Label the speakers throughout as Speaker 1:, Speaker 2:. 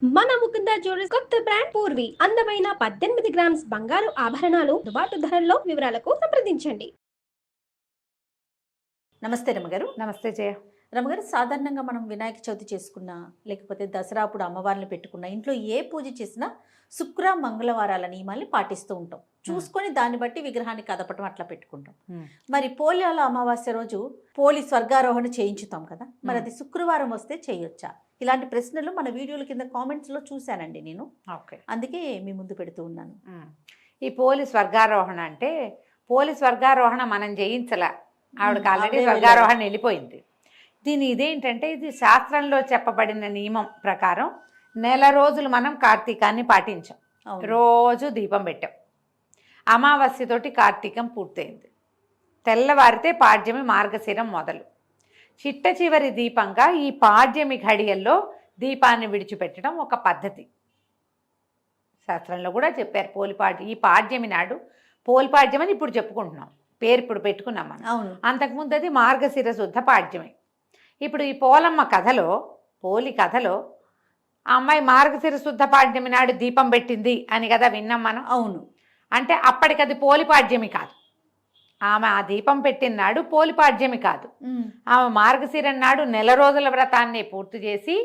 Speaker 1: మన ముకుంద జ్యువెలర్స్ కొత్త బ్రాండ్ పూర్వి అందమైన 18 గ్రామ్స్ బంగారు ఆభరణాలు దుబాటు ధరల్లో వివరాలకు సంప్రదించండి.
Speaker 2: నమస్తే రమగారు.
Speaker 3: నమస్తే జయ.
Speaker 2: రమగారు, సాధారణంగా మనం వినాయక చవితి చేసుకున్నా లేకపోతే దసరా అప్పుడు అమ్మవారిని పెట్టుకున్నా ఇంట్లో ఏ పూజ చేసినా శుక్ర మంగళవారాల నియమాల్ని పాటిస్తూ ఉంటాం. చూసుకొని దాన్ని బట్టి విగ్రహాన్ని కదపటం అట్లా పెట్టుకుంటాం. మరి పోలియాల అమావాస్య రోజు పోలి స్వర్గారోహణ చేయించుతాం కదా, మరి అది శుక్రవారం వస్తే చేయొచ్చా? ఇలాంటి ప్రశ్నలు మన వీడియోల కింద కామెంట్స్లో చూశానండి నేను. అందుకే మీ ముందు పెడుతూ ఉన్నాను.
Speaker 3: ఈ పోలి స్వర్గారోహణ అంటే పోలి స్వర్గారోహణ మనం చేయించలా, ఆవిడకి ఆల్రెడీ స్వర్గారోహణ వెళ్ళిపోయింది. ఇదేంటంటే ఇది శాస్త్రంలో చెప్పబడిన నియమం ప్రకారం నెల రోజులు మనం కార్తీకాన్ని పాటించాం. రోజు దీపం పెట్టాం. అమావాస్యతోటి కార్తీకం పూర్తయింది. తెల్లవారితే పాడ్యమి మార్గశిరం మొదలు. చిట్ట చివరి దీపంగా ఈ పాడ్యమి ఘడియల్లో దీపాన్ని విడిచిపెట్టడం ఒక పద్ధతి. శాస్త్రంలో కూడా చెప్పారు. ఈ పాడ్యమి నాడు పోలిపాడ్యం అని ఇప్పుడు చెప్పుకుంటున్నాం, పేరు ఇప్పుడు పెట్టుకున్నాం మనం. అంతకుముందు అది మార్గశిర శుద్ధ పాడ్యమి. ఇప్పుడు ఈ పోలమ్మ కథలో, పోలి కథలో ఆ అమ్మాయి మార్గశిర శుద్ధ పాడ్యమి నాడు దీపం పెట్టింది అని కదా విన్నాం మనం.
Speaker 2: అవును.
Speaker 3: అంటే అప్పటికది పోలిపాడ్యమి కాదు. ఆమె ఆ దీపం పెట్టిన నాడు పోలిపాడ్యమి కాదు. ఆమె మార్గశిరం నాడు నెల రోజుల వ్రతాన్ని పూర్తి చేసి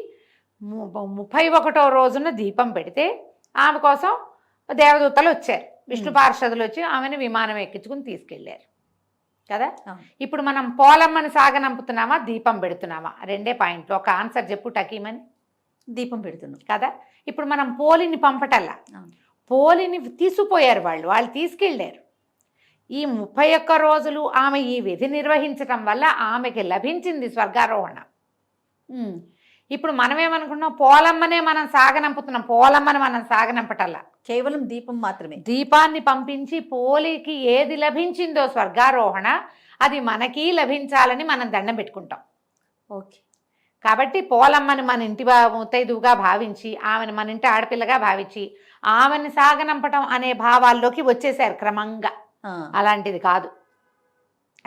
Speaker 3: 31వ రోజున దీపం పెడితే ఆమె కోసం దేవదూతలు వచ్చారు, విష్ణు పార్షదులు వచ్చి ఆమెను విమానం ఎక్కించుకుని తీసుకెళ్ళారు కదా. ఇప్పుడు మనం పోలమ్మని సాగనంపుతున్నామా, దీపం పెడుతున్నామా? రెండే పాయింట్లు. ఒక ఆన్సర్ చెప్పు టకీమని.
Speaker 2: దీపం పెడుతున్నాం
Speaker 3: కదా. ఇప్పుడు మనం పోలిని పంపటల్లా, పోలిని తీసుకుపోయారు వాళ్ళు తీసుకెళ్ళారు. ఈ 31 రోజులు ఆమె ఈ విధి నిర్వహించటం వల్ల ఆమెకి లభించింది స్వర్గారోహణ. ఇప్పుడు మనమేమనుకున్నాం, పోలమ్మనే మనం సాగనంపుతున్నాం. పోలమ్మని మనం సాగనంపటల్లా,
Speaker 2: కేవలం దీపం మాత్రమే.
Speaker 3: దీపాన్ని పంపించి పోలికి ఏది లభించిందో స్వర్గారోహణ, అది మనకి లభించాలని మనం దండం పెట్టుకుంటాం.
Speaker 2: ఓకే.
Speaker 3: కాబట్టి పోలమ్మని మన ఇంటి ముత్తైదువుగా భావించి, ఆమెను మన ఇంటి ఆడపిల్లగా భావించి ఆమెను సాగనంపటం అనే భావాల్లోకి వచ్చేసారు క్రమంగా. అలాంటిది కాదు,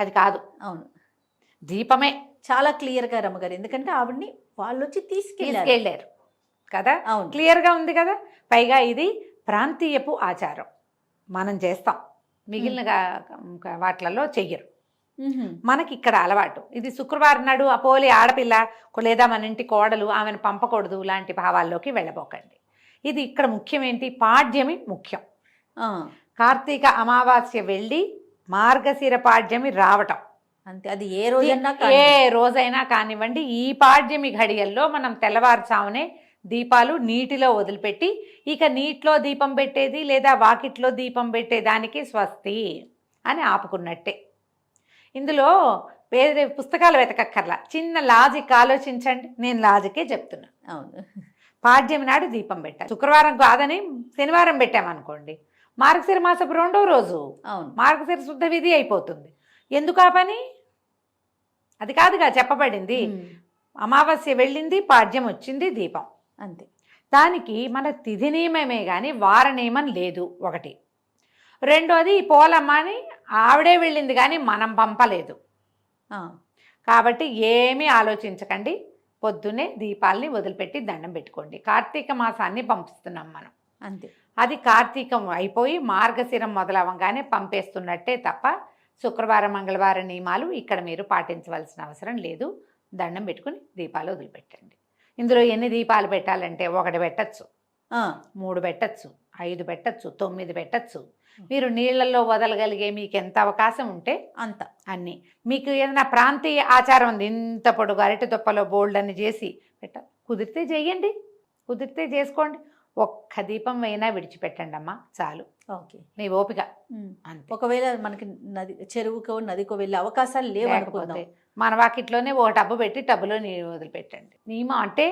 Speaker 3: అది కాదు.
Speaker 2: అవును,
Speaker 3: దీపమే.
Speaker 2: చాలా క్లియర్గా రమ్మగారు, ఎందుకంటే ఆవిడ్ని వాళ్ళు వచ్చి తీసుకెళ్ళారు
Speaker 3: కదా.
Speaker 2: అవును,
Speaker 3: క్లియర్గా ఉంది కదా. పైగా ఇది ప్రాంతీయపు ఆచారం, మనం చేస్తాం, మిగిలిన వాటిలలో చెయ్యరు. మనకి ఇక్కడ అలవాటు. ఇది శుక్రవారం నాడు అపోలి ఆడపిల్ల లేదా మన ఇంటి కోడలు ఆమెను పంపకూడదు లాంటి భావాల్లోకి వెళ్ళబోకండి. ఇది ఇక్కడ ముఖ్యం ఏంటి, పాడ్యమి ముఖ్యం. కార్తీక అమావాస్య వెళ్ళి మార్గశిర పాడ్యమి రావటం
Speaker 2: అంతే. అది ఏ
Speaker 3: రోజైనా కానివ్వండి, ఈ పాడ్యమి ఘడియల్లో మనం తెల్లవారుజామునే దీపాలు నీటిలో వదిలిపెట్టి, ఇక నీటిలో దీపం పెట్టేది లేదా వాకిట్లో దీపం పెట్టేదానికి స్వస్తి అని ఆపుకున్నట్టే. ఇందులో వేరే పుస్తకాలు వెతకక్కర్లా, చిన్న లాజిక్ ఆలోచించండి. నేను లాజికే చెప్తున్నా.
Speaker 2: అవును,
Speaker 3: పాడ్యమి నాడు దీపం పెట్టాలి. శుక్రవారం కాదని శనివారం పెట్టామనుకోండి, మార్గశిర మాసపు 2వ రోజు మార్గశిర శుద్ధ విధి అయిపోతుంది. ఎందుకు ఆ పని? అది కాదుగా చెప్పబడింది. అమావాస్య వెళ్ళింది, పాడ్యం వచ్చింది, దీపం
Speaker 2: అంతే.
Speaker 3: దానికి మన తిథి నియమమే కానీ వార నియమం లేదు, ఒకటి. రెండోది, ఈ పోలమ్మని ఆవిడే వెళ్ళింది కానీ మనం పంపలేదు. కాబట్టి ఏమీ ఆలోచించకండి, పొద్దున్నే దీపాలని వదిలిపెట్టి దండం పెట్టుకోండి. కార్తీక మాసాన్ని పంపిస్తున్నాం మనం,
Speaker 2: అంతే.
Speaker 3: అది కార్తీకం అయిపోయి మార్గశిరం మొదలవగానే పంపేస్తున్నట్టే తప్ప శుక్రవారం మంగళవారం నియమాలు ఇక్కడ మీరు పాటించవలసిన అవసరం లేదు. దండం పెట్టుకుని దీపాలు వదిలిపెట్టండి. ఇందులో ఎన్ని దీపాలు పెట్టాలంటే 1 పెట్టచ్చు, 3 పెట్టచ్చు, 5 పెట్టచ్చు, 9 పెట్టచ్చు. మీరు నీళ్లలో వదలగలిగే మీకు ఎంత అవకాశం ఉంటే
Speaker 2: అంత.
Speaker 3: అన్నీ మీకు ఏదైనా ప్రాంతీయ ఆచారం ఉంది, ఇంత పొడుగు అరటి దుప్పలో బోల్డ్ అని చేసి కుదిరితే చెయ్యండి, కుదిరితే చేసుకోండి. ఒక్క దీపం అయినా విడిచిపెట్టండి అమ్మా, చాలు.
Speaker 2: ఓకే,
Speaker 3: మీ ఓపిక అంతే.
Speaker 2: ఒకవేళ మనకి చెరువుకో నదికో వెళ్ళే అవకాశాలు లేవనుకుంటే
Speaker 3: మన వాకిట్లోనే ఒక టబ్బు పెట్టి టబ్బులో నీళ్ళు వదిలిపెట్టండి. నియమం అంటే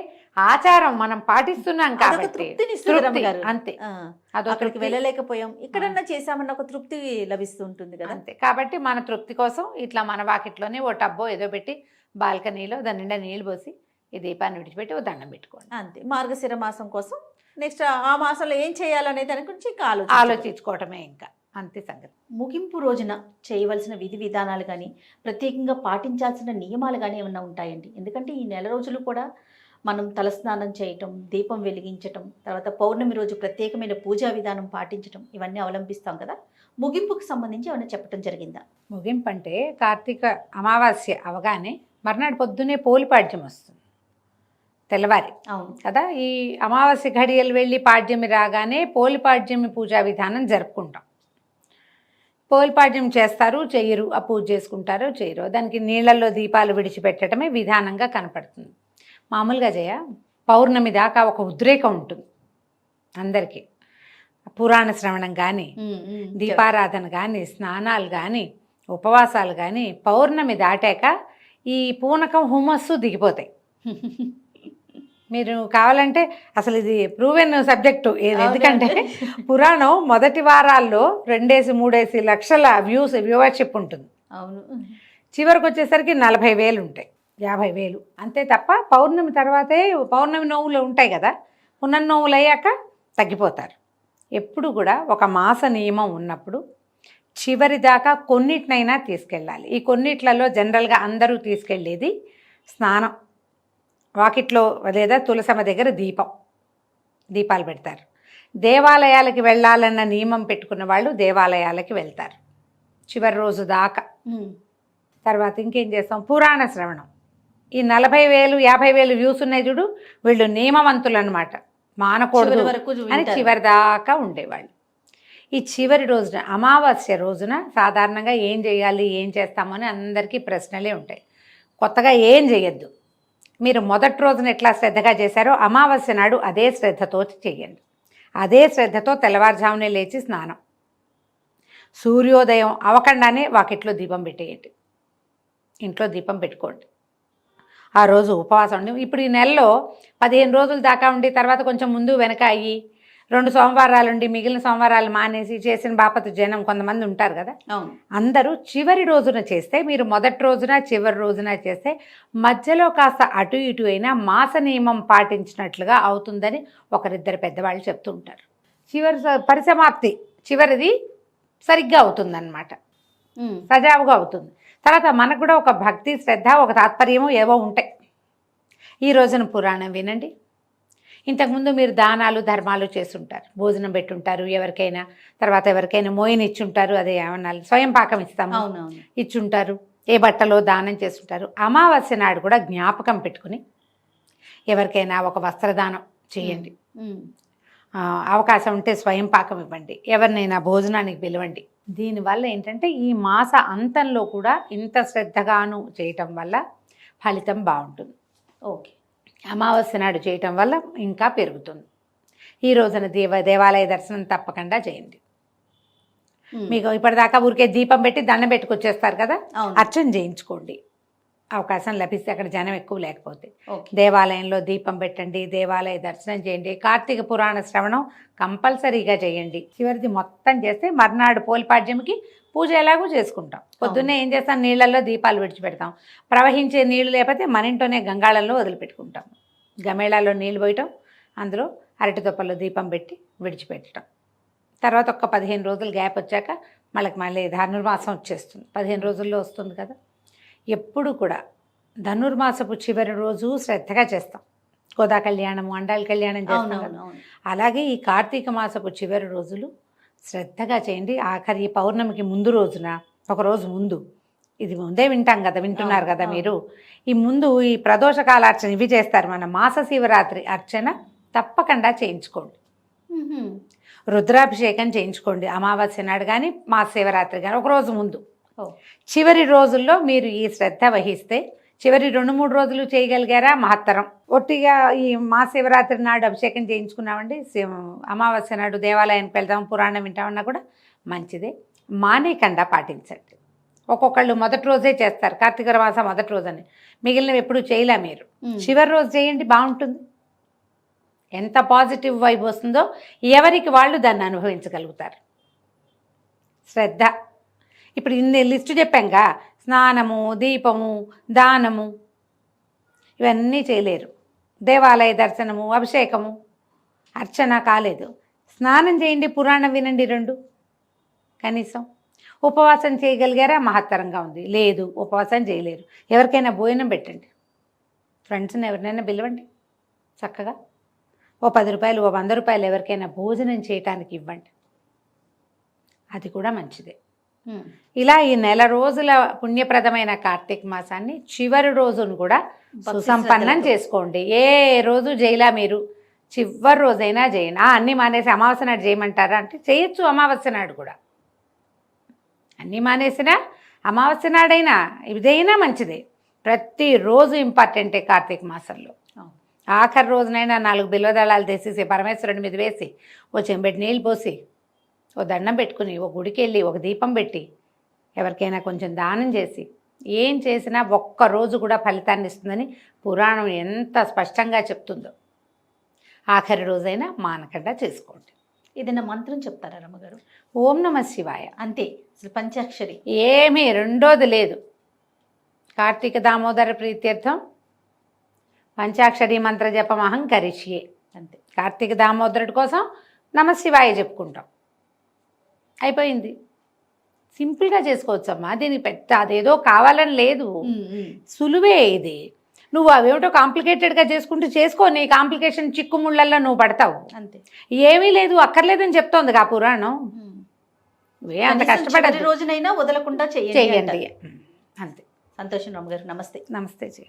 Speaker 3: ఆచారం మనం పాటిస్తున్నాం కాబట్టి అంతే.
Speaker 2: అక్కడికి వెళ్ళలేకపోయాం, ఇక్కడన్నా చేసామన్న ఒక తృప్తి లభిస్తుంటుంది కదా.
Speaker 3: అంతే. కాబట్టి మన తృప్తి కోసం ఇట్లా మన వాకిట్లోనే ఓ టబ్బో ఏదో పెట్టి బాల్కనీలో దాని నిండా నీళ్ళు పోసి ఈ దీపాన్ని విడిచిపెట్టి ఓ దండం పెట్టుకోండి,
Speaker 2: అంతే. మార్గశిర మాసం కోసం నెక్స్ట్ ఆ మాసంలో ఏం చేయాలనే దాని గురించి
Speaker 3: ఆలోచించుకోవటమే, ఇంకా అంతే సంగతి.
Speaker 2: ముగింపు రోజున చేయవలసిన విధి విధానాలు కానీ ప్రత్యేకంగా పాటించాల్సిన నియమాలు కానీ ఏమన్నా ఉంటాయండి? ఎందుకంటే ఈ నెల రోజులు కూడా మనం తలస్నానం చేయటం, దీపం వెలిగించటం, తర్వాత పౌర్ణమి రోజు ప్రత్యేకమైన పూజా విధానం పాటించటం ఇవన్నీ అవలంబిస్తాం కదా. ముగింపుకు సంబంధించి ఏమైనా చెప్పడం జరిగిందా?
Speaker 3: ముగింపు అంటే కార్తీక అమావాస్య అవగానే మర్నాడు పొద్దున్నే పోలిపాడ్యం వస్తుంది, తెల్లవారి
Speaker 2: అవును
Speaker 3: కదా. ఈ అమావాస్య ఘడియలు వెళ్ళి పాడ్యమి రాగానే పోలిపాడ్యమి పూజా విధానం జరుపుకుంటాం. పోలిపాడ్యం చేస్తారు చెయ్యరు, ఆ పూజ చేసుకుంటారో చేయరో, దానికి నీళ్ళల్లో దీపాలు విడిచిపెట్టడమే విధానంగా కనపడుతుంది. మామూలుగా పౌర్ణమి దాకా ఒక ఉద్రేకం ఉంటుంది అందరికీ. పురాణ శ్రవణం కానీ, దీపారాధన కానీ, స్నానాలు కానీ, ఉపవాసాలు కానీ, పౌర్ణమి దాటాక ఈ పూనకం హుమస్సు దిగిపోతాయి. మీరు కావాలంటే అసలు ఇది ప్రూవెన్ సబ్జెక్టు, ఎందుకంటే పురాణం మొదటి వారాల్లో 2-3 లక్షల వ్యూవర్షిప్ ఉంటుంది.
Speaker 2: అవును,
Speaker 3: చివరికి వచ్చేసరికి 40,000 ఉంటాయి, 50,000 అంతే. తప్ప పౌర్ణమి తర్వాతే పౌర్ణమి నోవులు ఉంటాయి కదా, పునర్నోవులు అయ్యాక తగ్గిపోతారు. ఎప్పుడు కూడా ఒక మాస నియమం ఉన్నప్పుడు చివరి దాకా కొన్నిటినైనా తీసుకెళ్ళాలి. ఈ కొన్నిట్లలో జనరల్గా అందరూ తీసుకెళ్ళేది స్నానం, వాకిట్లో లేదా తులసమ్మ దగ్గర దీపాలు పెడతారు. దేవాలయాలకి వెళ్ళాలన్న నియమం పెట్టుకున్న వాళ్ళు దేవాలయాలకి వెళ్తారు చివరి రోజు దాకా. తర్వాత ఇంకేం చేస్తాం, పురాణ శ్రవణం. ఈ 40,000 50,000 వ్యూస్ ఉన్నాయి చూడు, వీళ్ళు నియమవంతులు అనమాట, మానకూడదు అని చివరి దాకా ఉండేవాళ్ళు. ఈ చివరి రోజున అమావాస్య రోజున సాధారణంగా ఏం చేయాలి, ఏం చేస్తామని అందరికీ ప్రశ్నలే ఉంటాయి. కొత్తగా ఏం చేయొద్దు. మీరు మొదటి రోజున ఎట్లా శ్రద్ధగా చేశారో అమావాస్య నాడు అదే శ్రద్ధతో చేయండి. అదే శ్రద్ధతో తెల్లవారుజామునే లేచి స్నానం, సూర్యోదయం అవకుండానే వాకిట్లో దీపం పెట్టేయండి, ఇంట్లో దీపం పెట్టుకోండి. ఆ రోజు ఉపవాసం ఉండి, ఇప్పుడు ఈ నెలలో 15 రోజుల దాకా ఉండి తర్వాత కొంచెం ముందు వెనక అయ్యి 2 సోమవారాలు ఉండి మిగిలిన సోమవారాలు మానేసి చేసిన బాపతు జనం కొంతమంది ఉంటారు కదా. అందరూ చివరి రోజున చేస్తే, మీరు మొదటి రోజున చివరి రోజున చేస్తే మధ్యలో కాస్త అటు ఇటు అయినా మాస నియమం పాటించినట్లుగా అవుతుందని ఒకరిద్దరు పెద్దవాళ్ళు చెప్తూ ఉంటారు. చివరి పరిసమాప్తి చివరిది సరిగ్గా అవుతుందన్నమాట, సజావుగా అవుతుంది. తర్వాత మనకు కూడా ఒక భక్తి శ్రద్ధ ఒక తాత్పర్యము ఏవో ఉంటాయి. ఈ రోజున పురాణం వినండి. ఇంతకుముందు మీరు దానాలు ధర్మాలు చేస్తుంటారు, భోజనం పెట్టుంటారు ఎవరికైనా, తర్వాత ఎవరికైనా మోయిని ఇచ్చుంటారు, అదే ఏమన్నా స్వయం పాకం ఇస్తాము ఇచ్చుంటారు, ఏ బట్టలో దానం చేస్తుంటారు. అమావాస్య నాడు కూడా జ్ఞాపకం పెట్టుకుని ఎవరికైనా ఒక వస్త్రదానం చేయండి, అవకాశం ఉంటే స్వయం పాకం ఇవ్వండి, ఎవరినైనా భోజనానికి పిలవండి. దీనివల్ల ఏంటంటే ఈ మాస అంతంలో కూడా ఇంత శ్రద్ధగాను చేయటం వల్ల ఫలితం బాగుంటుంది.
Speaker 2: ఓకే,
Speaker 3: అమావాస్య నాడు చేయటం వల్ల ఇంకా పెరుగుతుంది. ఈ రోజున దేవాలయ దర్శనం తప్పకుండా చేయండి. మీకు ఇప్పటిదాకా ఊరికే దీపం పెట్టి దండం పెట్టుకొచ్చేస్తారు కదా, అర్చన చేయించుకోండి అవకాశం లభిస్తే, అక్కడ జనం ఎక్కువ లేకపోతే. దేవాలయంలో దీపం పెట్టండి, దేవాలయ దర్శనం చేయండి, కార్తీక పురాణ శ్రవణం కంపల్సరీగా చేయండి. చివరిది మొత్తం చేస్తే మర్నాడు పోలిపాడ్యంకి పూజ ఎలాగూ చేసుకుంటాం. పొద్దున్నే ఏం చేస్తాం, నీళ్ళల్లో దీపాలు విడిచిపెడతాం. ప్రవహించే నీళ్లు లేకపోతే మన ఇంట్లోనే గంగాళంలో వదిలిపెట్టుకుంటాం. గమేళాల్లో నీళ్ళు పోయటం, అందులో అరటి తొప్పల్లో దీపం పెట్టి విడిచిపెట్టడం. తర్వాత ఒక 15 రోజులు గ్యాప్ వచ్చాక మళ్ళీ ధనుర్మాసం వచ్చేస్తుంది, 15 రోజుల్లో వస్తుంది కదా. ఎప్పుడు కూడా ధనుర్మాసపు చివరి రోజు శ్రద్ధగా చేస్తాం. గోదా కళ్యాణము, అండాల కళ్యాణం చేస్తాం కదా. అలాగే ఈ కార్తీక మాసపు చివరి రోజులు శ్రద్ధగా చేయండి. ఆఖరి పౌర్ణమికి ముందు రోజున, ఒకరోజు ముందు, ఇది ముందే వింటాం కదా, వింటున్నారు కదా మీరు. ఈ ముందు ఈ ప్రదోషకాల అర్చన ఇవి చేస్తారు. మన మాస శివరాత్రి అర్చన తప్పకుండా చేయించుకోండి. రుద్రాభిషేకం చేయించుకోండి అమావాస్య నాడు కానీ మాస శివరాత్రి కానీ ఒకరోజు ముందు. చివరి రోజుల్లో మీరు ఈ శ్రద్ధ వహిస్తే చివరి 2-3 రోజులు చేయగలిగారా మహత్తరం. ఒట్టిగా ఈ మహాశివరాత్రి నాడు అభిషేకం చేయించుకున్నామండి, అమావాస్య నాడు దేవాలయానికి వెళ్దాం పురాణం వింటామన్నా కూడా మంచిదే. మానేకుండా పాటించండి. ఒక్కొక్కళ్ళు మొదటి రోజే చేస్తారు, కార్తీక మాసం మొదటి రోజని, మిగిలినవి ఎప్పుడు చేయలే. మీరు చివరి రోజు చేయండి, బాగుంటుంది. ఎంత పాజిటివ్ వైబ్ వస్తుందో ఎవరికి వాళ్ళు దాన్ని అనుభవించగలుగుతారు. శ్రద్ధ. ఇప్పుడు ఇన్ని లిస్టు చెప్పాంగా, స్నానము, దీపము, దానము, ఇవన్నీ చేయలేరు. దేవాలయ దర్శనము, అభిషేకము, అర్చన కాలేదు. స్నానం చేయండి, పురాణం వినండి, 2 కనీసం. ఉపవాసం చేయగలిగారా మహత్తరంగా ఉంది. లేదు, ఉపవాసం చేయలేరు, ఎవరికైనా భోజనం పెట్టండి, ఫ్రెండ్స్ని ఎవరినైనా పిలవండి, చక్కగా ఓ 10 రూపాయలు ఓ 100 రూపాయలు ఎవరికైనా భోజనం చేయటానికి ఇవ్వండి, అది కూడా మంచిదే. ఇలా ఈ నెల రోజుల పుణ్యప్రదమైన కార్తీక మాసాన్ని చివరి రోజును కూడా సుసంపన్నం చేసుకోండి. ఏ రోజు చేయలా మీరు, చివరి రోజైనా చేయండి. అన్నీ మానేసి అమావాస్య నాడు చేయమంటారా అంటే చేయొచ్చు, అమావాస్య నాడు కూడా. అన్నీ మానేసినా అమావాస్య నాడైనా ఇదైనా మంచిదే. ప్రతిరోజు ఇంపార్టెంటే కార్తీక మాసంలో. ఆఖరి రోజునైనా 4 బిల్వదళాలు తెసేసి పరమేశ్వరుడి మీద వేసి ఓ చెంబెట్టి నీళ్ళు పోసి ఓ దండం పెట్టుకుని ఓ గుడికి వెళ్ళి ఒక దీపం పెట్టి ఎవరికైనా కొంచెం దానం చేసి ఏం చేసినా ఒక్కరోజు కూడా ఫలితాన్ని ఇస్తుందని పురాణం ఎంత స్పష్టంగా చెప్తుందో. ఆఖరి రోజైనా మానకుండా చేసుకోండి.
Speaker 2: ఏదైనా మంత్రం చెప్తారా రమ్మగారు?
Speaker 3: ఓం నమ శివాయ
Speaker 2: అంతే, అసలు పంచాక్షరి
Speaker 3: ఏమీ రెండోది లేదు. కార్తీక దామోదర ప్రీత్యర్థం పంచాక్షరి మంత్ర జపమహం కరిష్యే.
Speaker 2: అంతే,
Speaker 3: కార్తీక దామోదరుడి కోసం నమశివాయ చెప్పుకుంటాం, అయిపోయింది. సింపుల్గా చేసుకోవచ్చమ్మా, దీనికి పెద్ద అదేదో కావాలని లేదు, సులువే ఇది. నువ్వు అవేమిటో కాంప్లికేటెడ్గా చేసుకుంటూ చేసుకో, నీ కాంప్లికేషన్ చిక్కుముళ్ళల్లో నువ్వు పడతావు.
Speaker 2: అంతే,
Speaker 3: ఏమీ లేదు అక్కర్లేదని చెప్తోంది ఆ పురాణం. అంత కష్టపడే
Speaker 2: రోజునైనా వదలకుండా
Speaker 3: చెయ్యండి. అంతే.
Speaker 2: సంతోషం రమ్మగారు, నమస్తే.
Speaker 3: నమస్తే జయ.